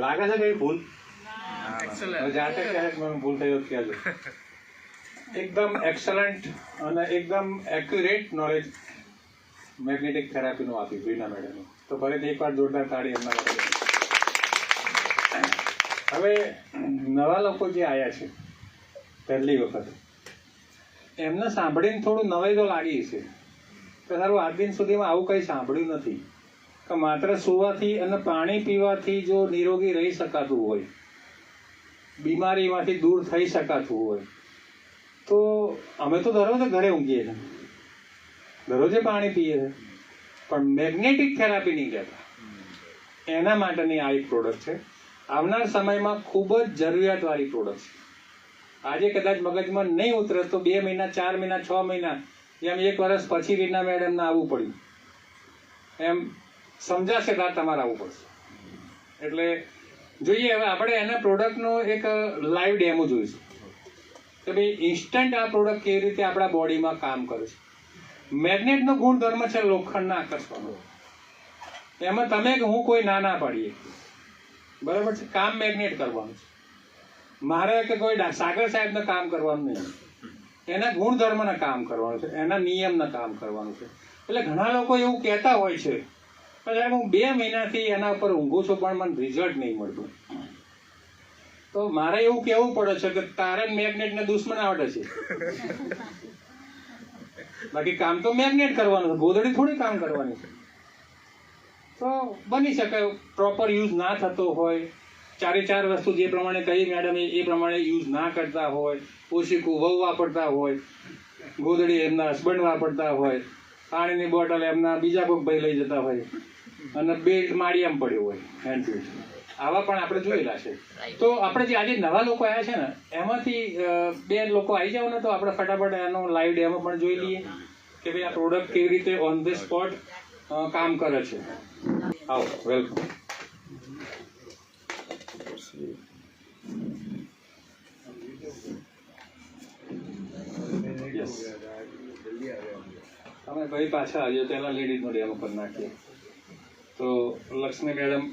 લાગે છે કઈ ભૂલ? જાતે ક્યારેક મને ભૂલ થઈ હોત કહેજો. એકદમ એક્સલન્ટ અને એકદમ એક્યુરેટ નોલેજ મેગ્નેટિક થેરાપીનું આપ્યું બીના મેડમે. તો ફરીથી એકવાર જોરદાર તાળી એમના માટે. હવે નવા લોકો જે આવ્યા છે પહેલી વખત, એમને સાંભળીને થોડું નવાઈ તો લાગી છે કે સારું આજ દિન સુધીમાં આવું કંઈ સાંભળ્યું નથી કે માત્ર સૂવાથી અને પાણી પીવાથી જો નિરોગી રહી શકાતું હોય, બીમારીમાંથી દૂર થઈ શકાતું હોય, તો અમે તો દરરોજ ઘરે ઊંઘીએ છીએ, દરરોજે પાણી પીએ છીએ, પણ મેગ્નેટિક થેરાપી નહીં કહેતા. એના માટેની આ એક પ્રોડક્ટ છે. આવનાર સમયમાં ખૂબ જ જરૂરિયાતવાળી પ્રોડક્ટ છે. આજે કદાચ મગજમાં નહીં ઉતરે તો 2 મહિના, 4 મહિના, 6 મહિના, એમ 1 વર્ષ પછી રીના મેડમને આવવું પડ્યું એમ સમજાશે ત્યારે તમારે આવવું પડશે. એટલે જોઈએ હવે આપણે એના પ્રોડક્ટનો એક લાઈવ ડેમો જોઈશું કે ભાઈ ઇન્સ્ટન્ટ આ પ્રોડક્ટ કેવી રીતે આપણા બોડીમાં કામ કરે છે. મેગ્નેટનો ગુણધર્મ છે લોખંડના આકર્ષવાનો. એમાં તમે કે હું કોઈ ના પાડીએ, બરાબર છે. કામ મેગ્નેટ કરવાનું છે. મારે કે કોઈ સાગર સાહેબને કામ કરવાનું નહીં, એના ગુણધર્મને કામ કરવાનું છે, એના નિયમને કામ કરવાનું છે. એટલે ઘણા લોકો એવું કહેતા હોય છે કે હું 2 મહિનાથી એના ઉપર ઊંઘું છું પણ મને રિઝલ્ટ નહીં મળતું. તો મારે એવું કહેવું પડે છે કે તારે મેગ્નેટને દુશ્મનાવટ છે. બાકી કામ તો મેગ્નેટ કરવાનું છે, ગોદડી થોડી કામ કરવાની છે. તો બની શકે પ્રોપર યુઝ ના થતો હોય, 4 વસ્તુ જે પ્રમાણે કહી મેડમ એ પ્રમાણે યુઝ ના કરતા હોય, ઓશીકું વહુ વાપરતા હોય, ગોદડી એમના હસબન્ડ વાપરતા હોય, પાણીની બોટલ એમના બીજા કોઈક ભાઈ લઈ જતા હોય, અને બેલ્ટ માળિયામાં પડ્યો હોય હેન્ડ ટુ. આવા પણ આપણે જોયેલા છે. તો આપણે જે આજે નવા લોકો આવ્યા છે ને એમાંથી 2 લોકો આવી જાવ ને તો આપણે ફટાફટ એનો લાઈવ ડેમો પણ જોઈ લઈએ કે ભાઈ આ પ્રોડક્ટ કેવી રીતે ઓન ધ સ્પોટ કામ કરે છે. આવો, વેલકમ. તમે ભાઈ પાછા આવ્યો પહેલા લેડીઝનો ડેમો કરી નાખીએ. તો લક્ષ્મી મેડમ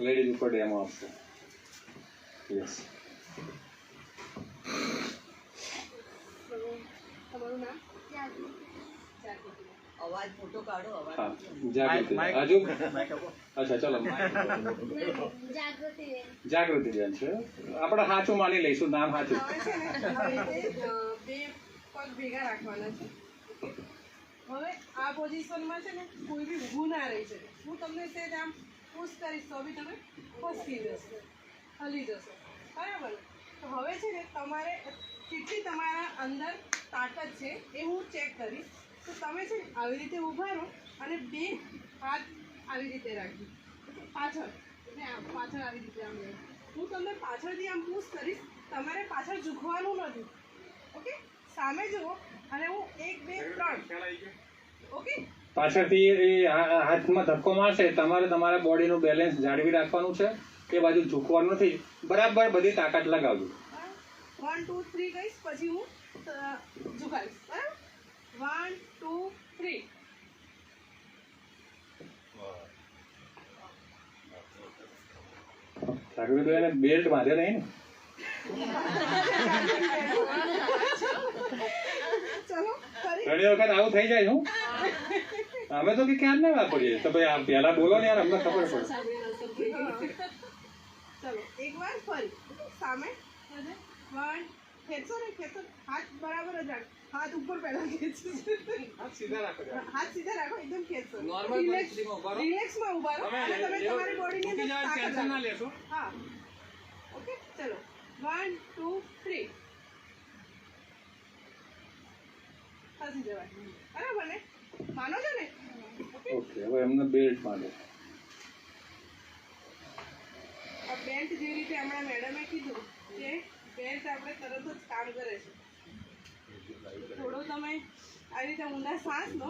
લેડીઝ ઉપર ડેમો આપશે. યસ. અવાજ મોટો કાઢો. હા, જાગૃતિ. હજુ અચ્છા, ચલો. જાગૃતિબેન છે. આપણે સાચું માની લઈશું, નામ સાચું. 2 પગ ભેગા રાખવાના છે. હવે આ પોઝિશનમાં છે ને કોઈ બી ઊભું ના રહી શકે. હું તમને તે આમ પુશ કરીશ તો બી તમે ફસકી જશો, હલી જશો, બરાબર. તો હવે છે ને તમારે કેટલી તમારા અંદર તાકાત છે એ હું ચેક કરીશ. તો તમે છે ને આવી રીતે ઊભા રહો અને 2 હાથ આવી રીતે રાખી પાછળ, એટલે પાછળ આવી રીતે આમ રહે. હું તમને પાછળથી આમ પુશ કરીશ, તમારે પાછળ ઝૂકવાનું નથી. ઓકે, સામે જુઓ અને હું 1, 2, 3. ઓકે, પાછળથી એ હાથમાં ધક્કો મારશે, તમારે તમારા બોડીનું બેલેન્સ જાળવી રાખવાનું છે, એ બાજુ ઝૂકવાનું નથી. બરાબર બધી તાકાત લગાવજો. 1, 2, 3 કહીશ પછી હું ઝુકાવીશ. બરાબર, 1, 2, 3. જાગૃતિબેન બેલ્ટ બાંધ્યો નહીં ને? ચલો ફરી ઘણી વખત આવું થઈ જાય. હું અમે તો કે ક્યાં ના વાપરીએ તો ભાઈ આ પહેલા બોલો ને યાર, અમને ખબર પડે. ચલો એકવાર ફરી સામે 1. ખેંચો ને, ખેંચો. હાથ બરાબર જ રાખો, હાથ ઉપર પહેલા ખેંચો. હાથ સીધા રાખો, એકદમ ખેંચો. રિલેક્સમાં ઉભા રહો અને તમે તમારી બોડીની અંદર તાકાત રાખો. હા, ઓકે, ચલો 1, 2, 3. ખસી જવાય, બરાબર ને? માનો છો ને? ઓકે, હવે એમને બેલ્ટ માંડો. આ બેલ્ટ જે રીતે હમણાં મેડમે કીધું કે બેલ્ટ આપણે તરત જ કામ કરે છે. થોડો તમે આવી રીતે ઊંડા શ્વાસ લો.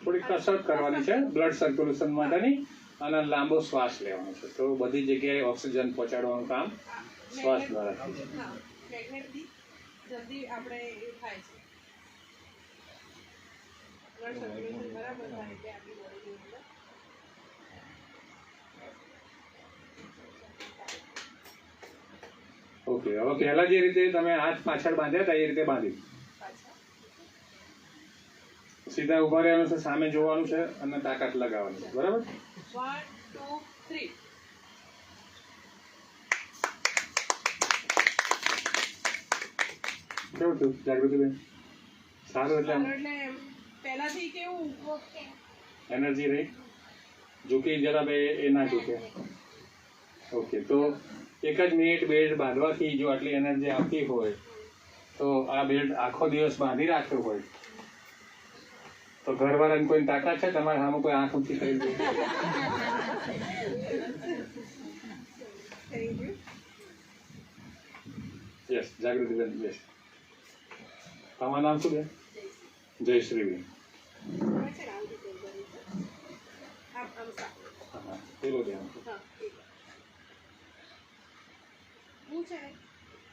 થોડી કસરત કરવાની છે બ્લડ સર્ક્યુલેશન માટેની, અને લાંબો શ્વાસ લેવાનો છે. તો બધી જગ્યાએ ઓક્સિજન પહોંચાડવાનું કામ શ્વાસ દ્વારા થાય છે. હા, મેગ્નેટથી જલ્દી આપણે એ થાય છે, બ્લડ સર્ક્યુલેશન બરાબર થાય એટલે આપણી બોડીની અંદર ઓકે, હવે પહેલા જે રીતે તમે હાથ પાછળ બાંધ્યા હતા એ રીતે બાંધી પાછા સીધા ઉભા રહેવાનું છે, સામે જોવાનું છે અને તાકાત લગાવવાની છે, બરાબર? 1 2 3 કેવું થયું જાગૃતિબેન? સારું, એટલે એટલે પહેલાથી કેવું એનર્જી રહી, ઝૂકી જરા બે એ ના ઝૂકે. ઓકે, તો એક જ મિનિટ બેલ્ટ બાંધવાથી જો આટલી એનર્જી આવતી હોય તો આ બેલ્ટ આખો દિવસ બાંધી રાખ્યો હોય તો ઘરવાળાને કોઈ તાકાત છે તમારા સામે કોઈ આંખ ઊંચી કરી દે? Thank you. યસ, જાગૃતિબેન, યસ. તમારું નામ શું બેન? જયશ્રીબેન. હવે છે ને આમ રીતે ઉભા રહીશું. આમ સારું. હા, પેલો ધ્યાન. હા, ઠીક છે. હું છે ને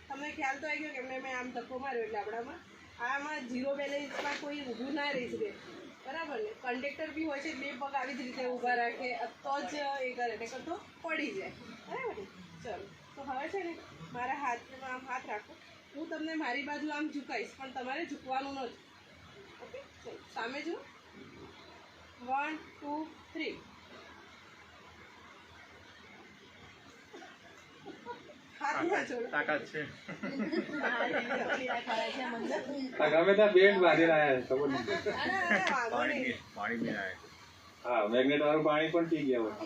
તમને ખ્યાલ તો આવી ગયો કે મેં આમ ધક્કો માર્યો એટલે આપણામાં આમાં ઝીરો બેલેન્સમાં કોઈ ઊભું ના રહી શકે, બરાબર ને? કંડક્ટર બી હોય છે, બે પગ આવી જ રીતે ઊભા રાખે તો જ એ કરે, ને કરતો પડી જાય, બરાબર ને? ચલો, તો હવે છે ને મારા હાથમાં આમ હાથ રાખો, હું તમને મારી બાજુ આમ ઝુકાઈશ પણ તમારે ઝૂકવાનું નથી. ઓકે, ચલો સામે જુઓ. 1 2 3. હાથ ના છોડો. તાકાત છે. ના, ગમે ત્યાં બેલ્ટ બાંધીને આવ્યા છે, ખબર નહીં. વાંધો નહીં. હા, મેગ્નેટ વાળું પાણી પણ પી ગયા હોય.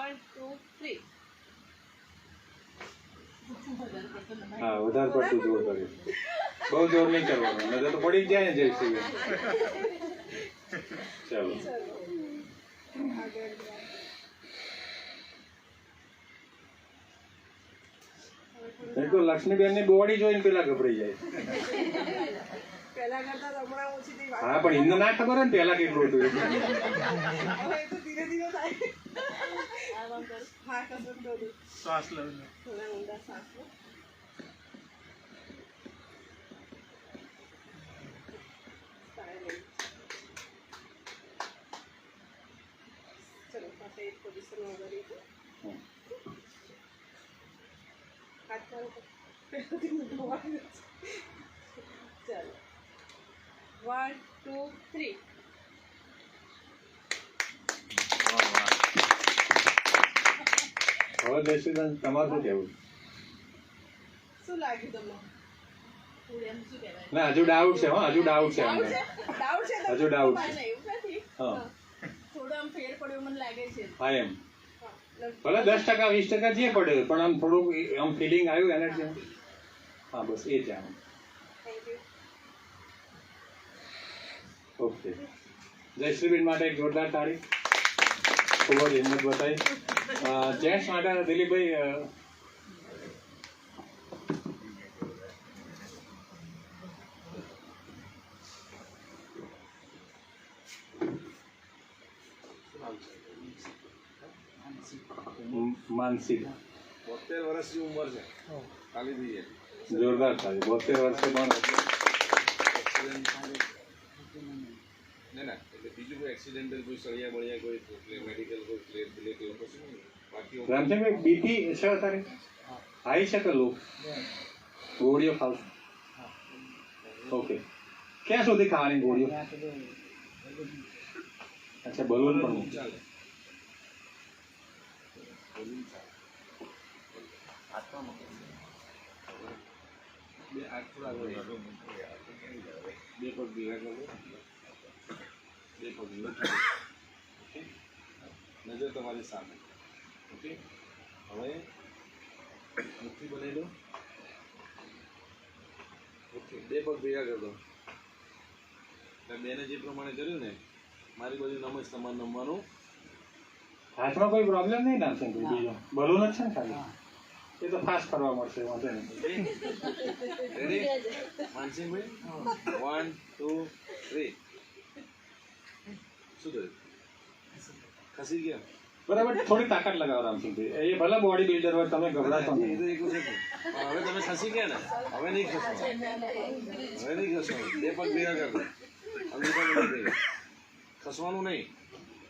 1 2 3. હા, વધારે પડતું જોર કર્યું. બહુ જોર નહીં કરવાનું, નજર તો પડી જ જાય ને જયશ્રીબેન. ચાલો, નહીં તો લક્ષ્મીબેનની બોડી જોઈને પેલા ગભરાઈ જાય. પહેલા કરતા તો હમણાં ઓછી થઈ વાત. હા, પણ એમને ના ખબર હોય ને પેલા કેટલું હતું એ. હવે એ તો ધીરે ધીરે થાય. હા, કસરત કરું. શ્વાસ લો. થોડા ઊંડા શ્વાસ લો. ચલો, પાસે એક પોઝિશનમાં ઉભા રહીશું. હાથ મારો પર. પહેલાથી ઊંધો વાળ્યો છે. ચાલો, 1 2 3. હવે જયશ્રીબેન તમારું શું કહેવું? શું લાગ્યું તમને? ના, હજુ ડાઉટ છે. હા, હજુ ડાઉટ છે અમને. ડાઉટ છે હજુ ડાઉટ છે. એવું નથી. હા, થોડો આમ ફેર પડ્યો મને લાગે છે. હા, એમ ભલે 10% 20% જે પડે પણ આમ થોડુંક આમ ફિલિંગ આવ્યું એનર્જી. હા, બસ એ જ આમ. Thank you. ઓકે, જયશ્રીબેન માટે એક જોરદાર તાળી. ખૂબ જ હિંમત બતાવી. જેન્ટ્સ માટે દિલીપભાઈ માનસિક 72 વર્ષની ઉંમર છે ખાલી થઈ જાય. જોરદાર તાળી. 72 વર્ષે પણ ના એટલે બીજું કોઈ એક્સિડેન્ટલ કોઈ સળિયા બળિયા કોઈ મેડિકલ કોઈ ક્લિયર લોકો શું નહીં બાકી રામચંદ્રભાઈ બીપી છે અત્યારે આવી શકે લો ગોળીઓ ખાવ? ઓકે, ક્યાં સુધી ખાવાની ગોળીઓ? અચ્છા, બલૂન પણ ચાલે બે હાથ થોડા આગળ બે પગ ભેગા કરો, બે પગ ઓકે, નજર તમારી સામે. ઓકે, હવે મુઠ્ઠી બનાવી દો. ઓકે, બે પગ ભેગા કરી દો. બેને જે પ્રમાણે કર્યું ને મારી બાજુ નમજ તમારે નમવાનું. હાથમાં કોઈ પ્રોબ્લેમ નહીં રામચંદ્રભાઈ, બીજો બલૂન જ છે ને ખાલી. એ તો ફાસ્ટ કરવા મળશે વાંધો નહીં. રેડી માનસિંહભાઈ? 1 2 3. શું થયું? ખસી ગયા? બરાબર, થોડી તાકાત લગાવો રામચંદ્રભાઈ. એ ભલે બોડી બિલ્ડર હોય, તમે ગભરાશો એ નહીં. તો એક વખત. પણ હવે તમે ખસી ગયા ને, હવે નહીં ખસવાનું. હવે નહીં ખસવાનું. બે પગ ભેગા કરી દો. ખસવાનું નહીં.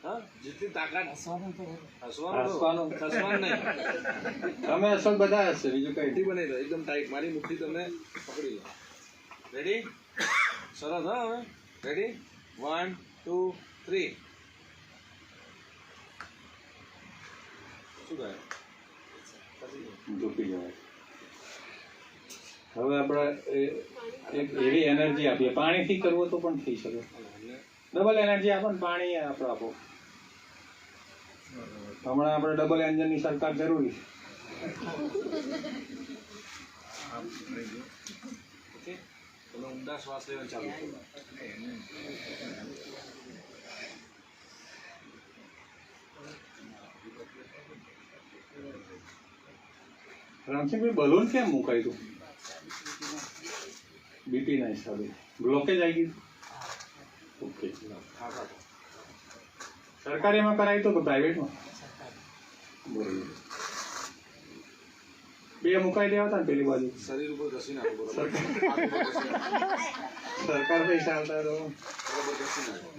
હા, જેટલી તાકાત હસવાનું હસવાનું. ખસવાનું નહીં. તમે અસલ બધા હશે બીજું કઈ મુઠ્ઠી બનાવી દો એકદમ ટાઈટ. મારી મુઠ્ઠી તમે પકડી લો. રેડી? સરસ. હા, હવે રેડી? 1 2 3. શું થાય? ઝૂકી જવાય. હવે આપણે એક એવી એનર્જી આપીએ. પાણીથી કરવો તો પણ થઈ શકે. ડબલ એનર્જી આપો ને પાણી આપણે આપો. હમણાં આપણે ડબલ એન્જિનની સરકાર જરૂરી છે. ઓકે, તમે ઊંડા શ્વાસ લેવાનું ચાલુ કરો. રામસિંહભાઈ બલૂન કેમ મુકાય તું? બીપી ના હિસાબે બ્લોકેજ આવી ગયું. ઓકે, સરકારીમાં કરાવી તો પ્રાઇવેટમાં બરોબર. બે મુકાઈ દેવા હતા ને પેલી બાજુ. શરીર ઉપર ઘસી નાખો. બરોબર. સરકાર પૈસા આવતા તો બરાબર ઘસી નાખો.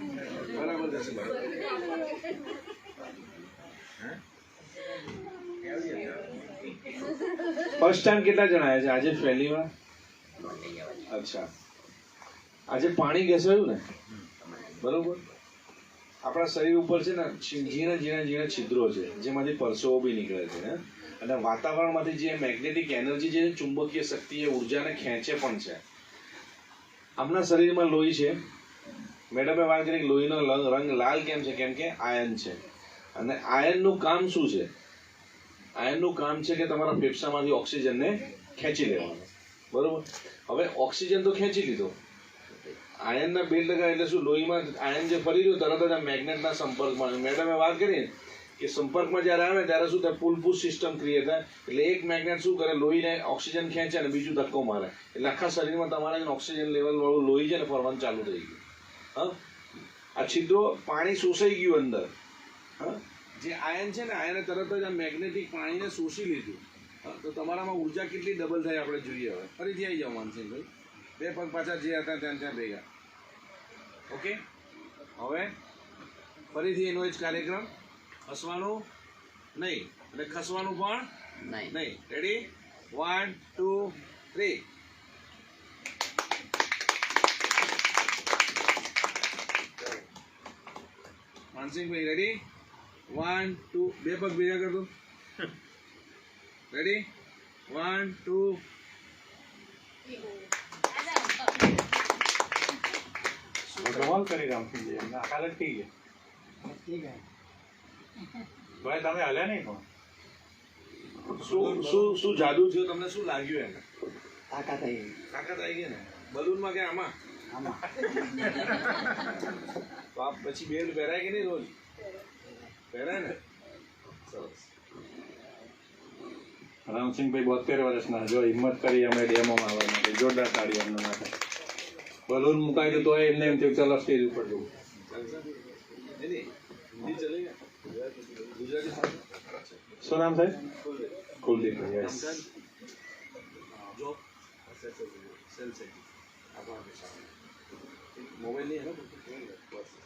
બરાબર ઘસી નાખો. ફર્સ્ટ ટાઈમ કેટલા જણા આવ્યા છે આજે ફેલીમાં? અચ્છા, આજે પાણી ઘસાયું ને, બરોબર. આપણા શરીર ઉપર છે ને ઝીણા ઝીણા ઝીણા છિદ્રો છે જેમાંથી પરસેવો બી નીકળે છે. અને વાતાવરણમાંથી જે મેગ્નેટિક એનર્જી છે, ચુંબકીય શક્તિ એ ઉર્જાને ખેંચે પણ છે. આપણા શરીરમાં લોહી છે. મેડમે વાત કરી લોહીનો રંગ લાલ કેમ છે? કેમ કે આયન છે. અને આયનનું કામ શું છે? આયનનું કામ છે કે તમારા ફેફસામાંથી ઓક્સિજનને ખેંચી લેવાનું. બરોબર. હવે ઓક્સિજન તો ખેંચી લીધો, આયનના બેલ્ટ લગાવે એટલે શું? લોહીમાં આયન જે ફરી રહ્યું તરત જ આ મેગ્નેટના સંપર્કમાં. મેડમે વાત કરી કે સંપર્કમાં જ્યારે આવે ત્યારે શું થાય? પુલ પુશ સિસ્ટમ ક્રિએટ થાય. એટલે એક મેગ્નેટ શું કરે? લોહીને ઓક્સિજન ખેંચે અને બીજું ધક્કો મારે એટલે આખા શરીરમાં તમારે ઓક્સિજન લેવલ વાળું લોહી છે ને ફરવાનું ચાલુ થઈ ગયું. હા, આ છિદ્રો પાણી શોષાઈ ગયું અંદર. હા, જે આયન છે ને આયને તરત જ આ મેગ્નેટિક પાણીને શોષી લીધું. તો તમારામાં ઉર્જા કેટલી ડબલ થાય આપણે જોઈએ. હવે ફરીથી આવી જાઓ માનસિંહભાઈ. બે પગ પાછા જે હતા ત્યાં ભેગા. ઓકે, હવે ફરીથી એનો જ કાર્યક્રમ. હસવાનું નહીં અને ખસવાનું પણ નહીં. રેડી? 1 2 3. માનસિંહભાઈ રેડી? 1 2. બે પગ ભેગા કર દો. રેડી? 1 2. કમાલ કરી રામસિંહજી. એમને અકાલ જ થઈ ગયા. ભાઈ તમે હાલ્યા નહીં પણ શું જાદુ થયો તમને? શું લાગ્યું એને? તાકાત આવી તાકાત આવી ગઈ ને બલૂનમાં કે આમાં? આમાં તો આપ પછી બેલ્ટ પહેરાય કે નહીં? રોજ પહેરાય ને? સરસ. રામસિંહભાઈ 72 વર્ષના. જો હિંમત કરી અમે ડેમોમાં આવવા માટે. જોરદાર તાળી એમના માટે. બલૂન મુકાઈ દઉં તો એમને એમ થયું ચલો સ્ટેજ ઉપર જવું. હિન્દી ચલેગા? ગુજરાતી? શું નામ સાહેબ? કુલદીપ. યસ. જોબ सेल से मोबाइल नहीं है ना?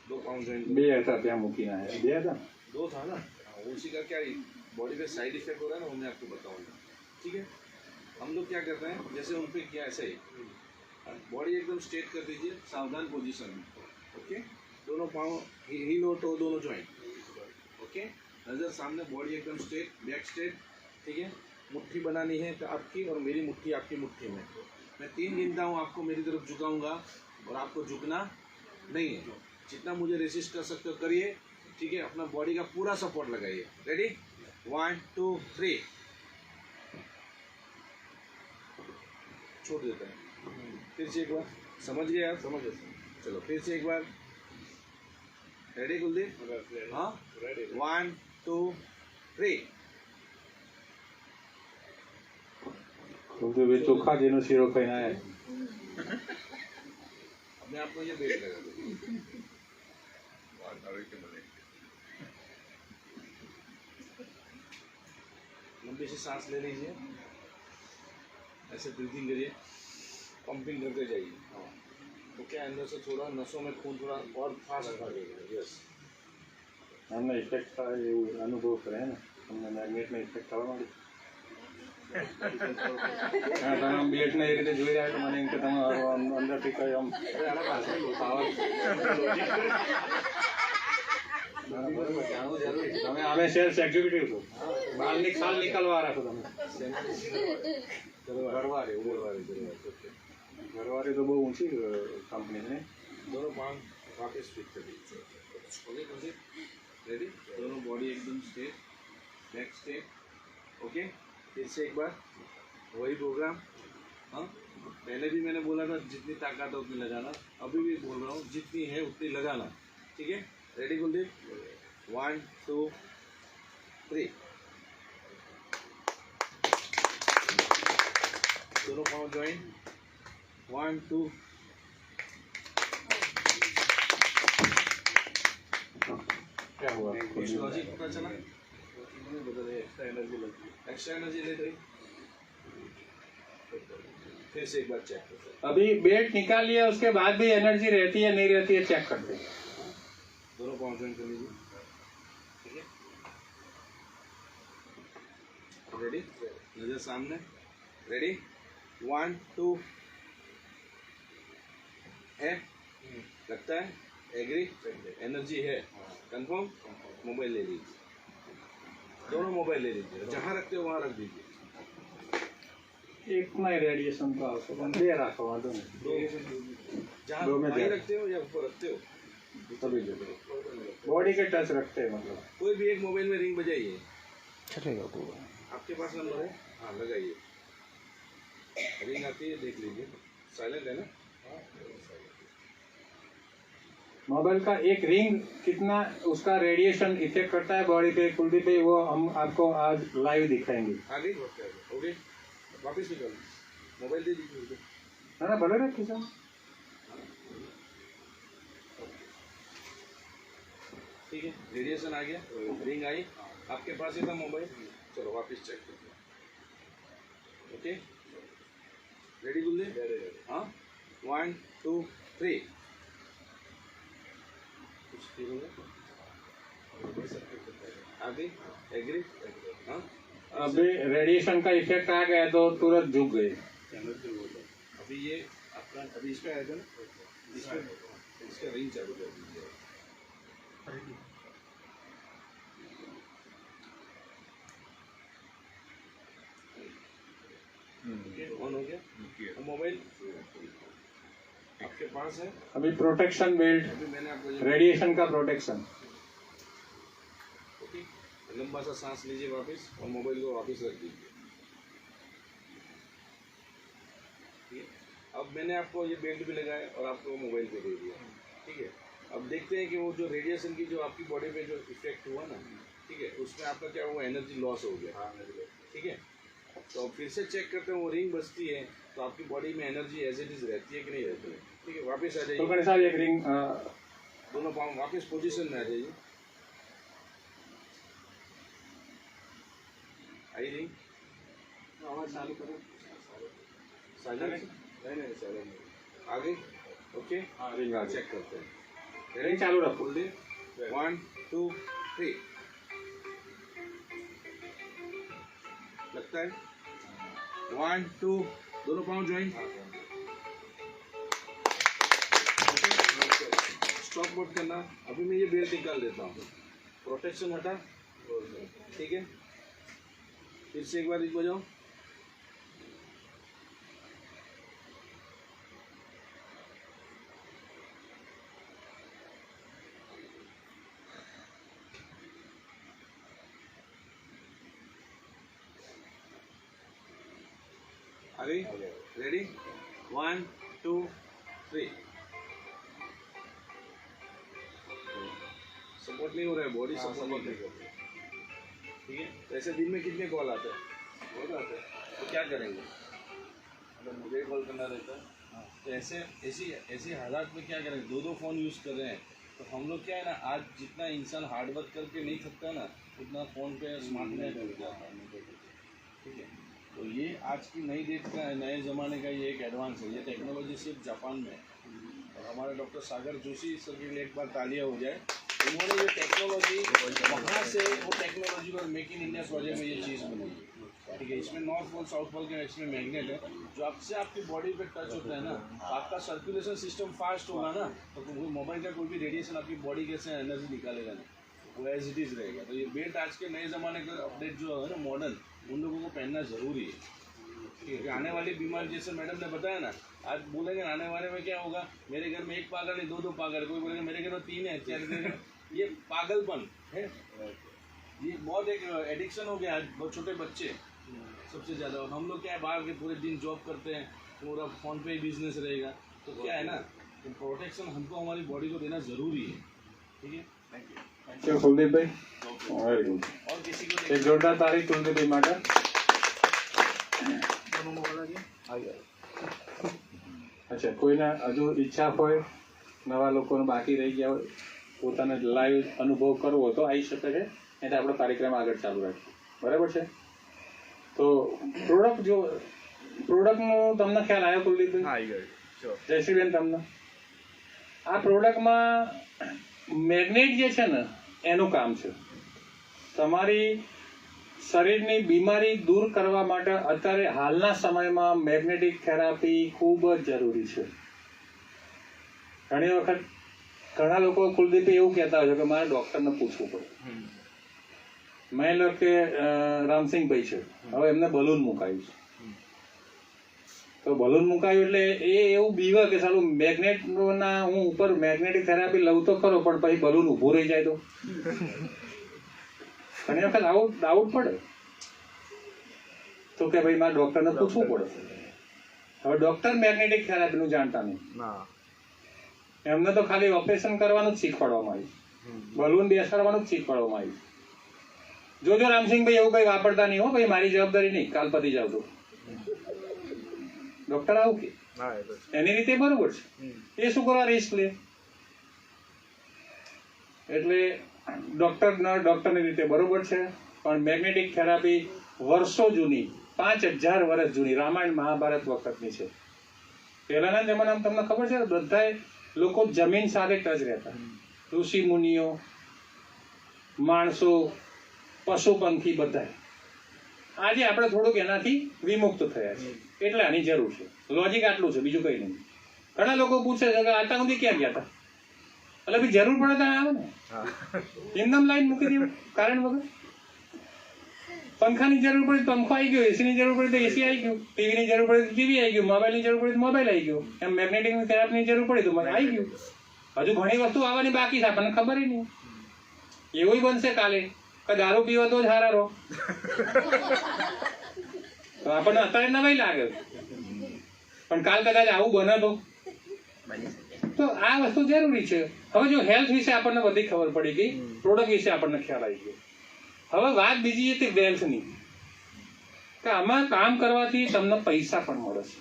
2 पाउंड ज्वाइन બે હતા ત્યાં મૂકીને આવ્યા. બે હતા. 2 था ना, उसी का क्या बॉडी पे साइड इफेक्ट हो रहा है ना, वो मैं आपको बताऊंगा. ठीक है, हम लोग क्या करते हैं, जैसे उन पे किया ऐसे ही बॉडी एकदम स्ट्रेट कर दीजिए, सावधान पोजीशन में. ओके, दोनों पाँव हील और टो दोनों ज्वाइंट. ओके, नज़र सामने, बॉडी एकदम स्ट्रेट, बैक स्ट्रेट. ठीक है, मुट्ठी बनानी है तो आपकी और मेरी मुट्ठी आपकी मुट्ठी में. मैं 3 गिनता हूँ, आपको मेरी तरफ झुकाऊंगा और आपको झुकना नहीं है. जितना मुझे रेसिस्ट कर सकते हो करिए. ठीक है, अपना बॉडी का पूरा सपोर्ट लगाइए. रेडी? 1 2 3. छोड़ देते हैं. फिर से एक बार. समझ गए आप? समझ गए. चलो फिर से एक बार. रेडी कुलदीप? हाँ, 1 2 3. કુલદીપભાઈ ચોખ્ખા જેનો શીરો ખાઈને આવ્યા. अपने आप को ये बेट लगा दो. लंबी सी सांस ले लीजिए, ऐसे ब्रीथिंग करिए, पंपिंग करते जाइए. हाँ, तो क्या अंदर से थोड़ा नसों में खून थोड़ा और फास्ट भागेगा. यस, અમને ઇફેક્ટ થાય એવું અનુભવ કરે ને તમને મેગ્નેટનો ઇફેક્ટ થવા માંડે. હા, તમે આમ બેટને એ રીતે જોઈ રહ્યા તો મને એમ કે તમે અંદરથી કઈ આમ તમે અમે સેલ્સ એક્ઝિક્યુટિવ છો, બહારની ખાલ નીકળવા રાખો તમે. ઘરવાળી તો બહુ ઊંચી કંપની છે. दोनों पाँव वापस फिट कर दीजिए. Okay Kuldeep, ready? दोनों बॉडी एकदम स्ट्रेट, बैक स्ट्रेट. ओके, फिर से एक बार वही प्रोग्राम. हाँ, पहले भी मैंने बोला था जितनी ताकत है उतनी लगाना, अभी भी बोल रहा हूँ जितनी है उतनी लगाना. ठीक है, रेडी कुलदीप? 1 2 3. दोनों पाँव ज्वाइन. 1 2. क्या हुआ? लॉजिक पता चला? एक्स्ट्रा एनर्जी ले गई. फिर से एक बार चेक करते हैं. अभी बेट निकाल लिया उसके बाद भी एनर्जी रहती है नहीं रहती है चेक करते हैं. दोनों पाँव ज्वाइन कर लीजिए. ठीक है, रेडी? नजर सामने. रेडी? 1 2. है, लगता है? एग्री? एनर्जी है, कंफर्म? मोबाइल ले लीजिए. दोनों मोबाइल ले लीजिए. जहाँ रखते हो वहाँ रख दीजिए. एक में रेडिएशन तो आपको दे रखा हुआ दोनों. जहाँ दो में वहीं दे. रखते हो या ऊपर रखते हो, तभी जो बॉडी के टच रखते हैं मतलब. कोई भी एक मोबाइल में रिंग बजाइए. चलेगा पूरा. आपके पास नंबर है? हाँ, लगाइए. रिंग आती है, देख लीजिए. साइलेंट है ना? मोबाइल का एक रिंग कितना उसका रेडिएशन इफेक्ट करता है बॉडी पे कुलदीप भाई, वो हम आपको आज लाइव दिखाएंगे. आगे ओके, वापस निकालो. मोबाइल दे दीजिए. है ना, भले रखी सर. ठीक है, रेडिएशन आ गया, रिंग आई, आपके पास ही था मोबाइल. चलो वापस चेक करते हैं. ओके, रेडी गुल्ले? हाँ, 1 2 3. कुछ फील होगा? आगे एग्री? हाँ, अभी रेडिएशन का इफेक्ट आ गया तो तुरंत झुक गए. अभी ये आपका अभी इसका आएगा ना, इसका रिंग चालू कर दीजिए. ऑन हो गया. मोबाइल आपके पास है. अभी प्रोटेक्शन बेल्ट, अभी मैंने आपको रेडिएशन का प्रोटेक्शन. ओके, लंबा सा सांस लीजिए वापस और मोबाइल को वापस रख दीजिए. ठीक है, अब मैंने आपको ये बेल्ट भी लगाया और आपको मोबाइल पे दे दिया. ठीक है, अब देखते हैं कि वो जो रेडिएशन की जो आपकी बॉडी पे जो इफेक्ट हुआ ना, ठीक है, उसमें आपका क्या हुआ, एनर्जी लॉस हो गया. ठीक है, तो फिर से चेक करते हैं, वो रिंग बजती है तो आपकी बॉडी में एनर्जी एज इट इज रहती है कि नहीं रहती है. ठीक है, वापस आ तो जाइए. मेरे साथ एक रिंग दोनों पाँव वापस पोजीशन में आ जाइए. आई रिंग? आवाज चालू करो. साइलेंट? नहीं साइलेंट. आगे ओके, हाँ, रिंग आ गई. चेक करते हैं. रिंग चालू रखो. बोल दे. 1 2 3. लगता है? 1 2. दोनों पाँव ज्वाइन. स्टॉप मत करना. अभी मैं ये बेल्ट निकाल देता हूँ. प्रोटेक्शन हटा. ठीक है, फिर से एक बार रिंग बजाओ. आगे रेडी? 1 2 3. सपोर्ट नहीं हो रहा है, बॉडी सपोर्ट नहीं कर रही. ठीक है, तो ऐसे दिन में कितने कॉल आते हैं? बहुत आते हैं. तो क्या करेंगे? अगर मुझे कॉल करना रहता है तो ऐसी हालात में क्या करेंगे? दो फ़ोन यूज़ कर रहे हैं तो हम लोग क्या है ना, आज जितना इंसान हार्ड वर्क करके नहीं थकता ना, उतना फ़ोन पे स्मार्ट में डूब जाता है. ठीक है, तो ये आज की नई डेट का नए ज़माने का ये एक एडवांस है. ये टेक्नोलॉजी सिर्फ जापान में है. और हमारे डॉक्टर सागर जोशी सर के लिए एक बार तालियां हो जाए. इन्होंने ये टेक्नोलॉजी वहाँ से वो टेक्नोलॉजी और मेक इन इंडिया प्रोजेक्ट में ये चीज़ बनी, ठीक है। इसमें नॉर्थ पोल साउथ पोल के इसमें मैग्नेट है जो आपसे आपकी बॉडी पे टच होता है ना, आपका सर्कुलेशन सिस्टम फास्ट होगा ना, तो मोबाइल का कोई भी रेडिएशन आपकी बॉडी के से एनर्जी निकालेगा नहीं, वो एज इट इज़ रहेगा। तो ये बेल्ट आज के नए ज़माने का अपडेट जो है ना मॉडर्न, उन लोगों को पहनना ज़रूरी है, ठीक है। आने वाली बीमारी जैसे मैडम ने बताया ना, आज बोलेंगे आने वाले में क्या होगा, मेरे घर में एक पागल नहीं दो पागल, कोई बोलेगा मेरे घर में 3 है 4 है, ये पागलपन है, ये बहुत एक एडिक्शन हो गया आज, बहुत छोटे बच्चे सबसे ज़्यादा। और हम लोग क्या है बाहर के पूरे दिन जॉब करते हैं, पूरा फ़ोन पे ही बिजनेस रहेगा, तो क्या है ना, तो प्रोटेक्शन हमको हमारी बॉडी को देना ज़रूरी है, ठीक है। थैंक यू कुलदीप भाई, वेरी गुड। और किसी को एक જોરદાર તારીફ કુલદીપ ભાઈ માટે। અચ્છા, કોઈને હજુ ઈચ્છા હોય, નવા લોકોને બાકી રહી ગયા હોય, પોતાને લાઈવ અનુભવ કરવો હોય તો આવી શકે છે, એટલે આપણો કાર્યક્રમ આગળ ચાલુ રાખીએ, બરાબર છે? તો પ્રોડક્ટનો તમને ખ્યાલ આવ્યો કુલદીપભાઈ? જયશ્રીબેન તમને આ પ્રોડક્ટમાં મેગ્નેટ જે છે ને એનું કામ છે, તમારી શરીરની બીમારી દૂર કરવા માટે અત્યારે હાલના સમયમાં મેગ્નેટિક થેરાપી ખૂબ જ જરૂરી છે। ઘણી વખત ઘણા લોકો કુલદીપભાઈ એવું કહેતા હોય છે કે મારે ડૉક્ટરને પૂછવું પડે। માની લો કે રામસિંહભાઈ છે, હવે એમને બલૂન મુકાયું છે, તો બલૂન મુકાયું એટલે એ એવું બીવે કે સાલું મેગ્નેટના હું ઉપર મેગ્નેટિક થેરાપી લઉં તો ખરો, પણ પછી બલૂન ઊભું રહી જાય તો ઘણી વખત આવું ડાઉટ પડે, તો કે ભાઈ મારે ડૉક્ટરને પૂછવું પડે। હવે ડૉક્ટર મેગ્નેટિક થેરાપીનું જાણતા નહીં, એમને તો ખાલી ઓપરેશન કરવાનું જ શીખવાડવામાં આવ્યું, બલૂન બેસાડવાનું જ શીખવાડવામાં આવ્યું। જોજો રામસિંહભાઈ એવું કઈ વાપરતા નહીં હો ભાઈ, મારી જવાબદારી નહીં, કાલ પતી જાવ તો ડોક્ટર આવું કે એની રીતે બરોબર છે, એ શું કરવા રિસ્ક લે? એટલે ડોક્ટરની રીતે બરોબર છે, પણ મેગ્નેટિક થેરાપી વર્ષો જૂની, 5000 વર્ષ જૂની, રામાયણ મહાભારત વખતની છે। પહેલાના જમાનામાં તમને ખબર છે બધાય લોકો જમીન સાથે ટચ રહેતા, ઋષિ મુનિઓ, માણસો, પશુ પંખી બધાય। આજે આપણે થોડુંક એનાથી વિમુક્ત થયા છે, એટલે આની જરૂર છે। લોજિક આટલું છે, બીજું કંઈ નહીં। ઘણા લોકો પૂછે છે કે આટલા સુધી ક્યાં ગયા હતા, એટલે ભાઈ જરૂર પડે ત્યાં આવે ને, એકદમ લાઈન મૂકી દેવું કારણ વગર। પંખાની જરૂર પડે તો પંખો આવી ગયો, એસીની જરૂર પડે તો એસી આવી ગયું, ટીવીની જરૂર પડે તો ટીવી આવી ગયું, મોબાઈલની જરૂર પડે તો મોબાઈલ આવી ગયો, એમ મેગ્નેટિક થેરાપીની જરૂર પડે તો મને આવી ગયું। હજુ ઘણી વસ્તુ આવવાની બાકી છે, આપણને ખબર નહીં। એવું બનશે કાલે કે દારૂ પીવો તો જ હારા રહો, તો આપણને અત્યારે નવાઈ લાગે, પણ કાલ કદાચ આવું બને તો આ વસ્તુ જરૂરી છે। હવે જો હેલ્થ વિશે આપણને બધી ખબર પડી ગઈ, પ્રોડક્ટ વિશે આપણને ખ્યાલ આવી ગયો, હવે વાત બીજી હતી વેલ્થની, કે આમાં કામ કરવાથી તમને પૈસા પણ મળે છે।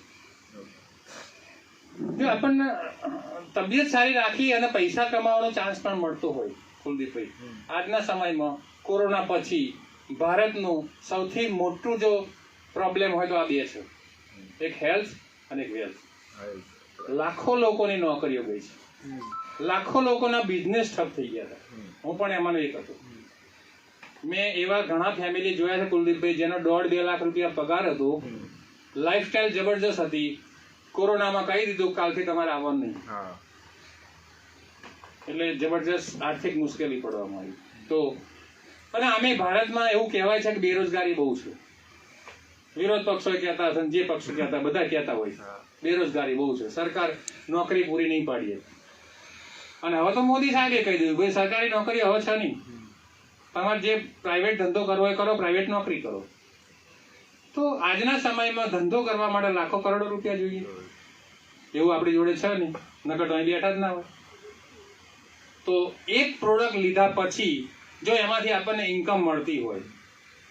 જો આપણને તબિયત સારી રાખી અને પૈસા કમાવાનો ચાન્સ પણ મળતો હોય કુલદીપભાઈ, આજના સમયમાં કોરોના પછી ભારતનું સૌથી મોટું જો પ્રોબ્લેમ હોય તો આ બે છે, એક હેલ્થ અને એક વેલ્થ। લાખો લોકોની નોકરીઓ ગઈ છે, લાખો લોકોના બિઝનેસ ઠપ થઈ ગયા હતા, હું પણ એમાંનો એક હતો। મેં એવા ઘણા ફેમિલી જોયા છે કુલદીપભાઈ જેનો 1.5-2 લાખ રૂપિયા પગાર હતો, લાઈફસ્ટાઈલ જબરજસ્ત હતી, કોરોનામાં કહી દીધું કાલથી તમારે આવવાનું નહીં, એટલે જબરજસ્ત આર્થિક મુશ્કેલી પડવામાં આવી। તો અને આમે ભારતમાં એવું કહેવાય છે કે બેરોજગારી બહુ છે, વિરોધ પક્ષો કહેતા હશે, જે પક્ષો કહેતા બધા કહેતા હોય બેરોજગારી બહુ છે, સરકાર નોકરી પૂરી નહીં પાડીએ। અને હવે તો મોદી સાહેબે કહી દીધું ભાઈ સરકારી નોકરી હવે છે નહીં, તમારે જે પ્રાઇવેટ ધંધો કરવો હોય કરો, પ્રાઇવેટ નોકરી કરો। તો આજના સમયમાં ધંધો કરવા માટે લાખો કરોડો રૂપિયા જોઈએ, એવું આપણી જોડે છે નહીં, નકર તો અહીં બેઠા જ ના હોય। તો એક પ્રોડક્ટ લીધા પછી જો એમાંથી આપણને ઇન્કમ મળતી હોય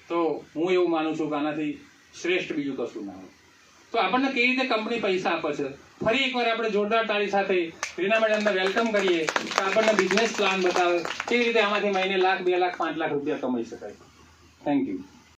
તો હું એવું માનું છું કે આનાથી શ્રેષ્ઠ બીજું કશું ના હોય। તો આપણને કેવી રીતે કંપની પૈસા આપે છે, ફરી એકવાર આપણે જોરદાર તાળી સાથે રીના મેડમને વેલકમ કરીએ કે આપણને બિઝનેસ પ્લાન બતાવે કેવી રીતે આમાંથી મહિને 1 લાખ, 2 લાખ, 5 લાખ રૂપિયા કમાઈ શકાય। Thank you.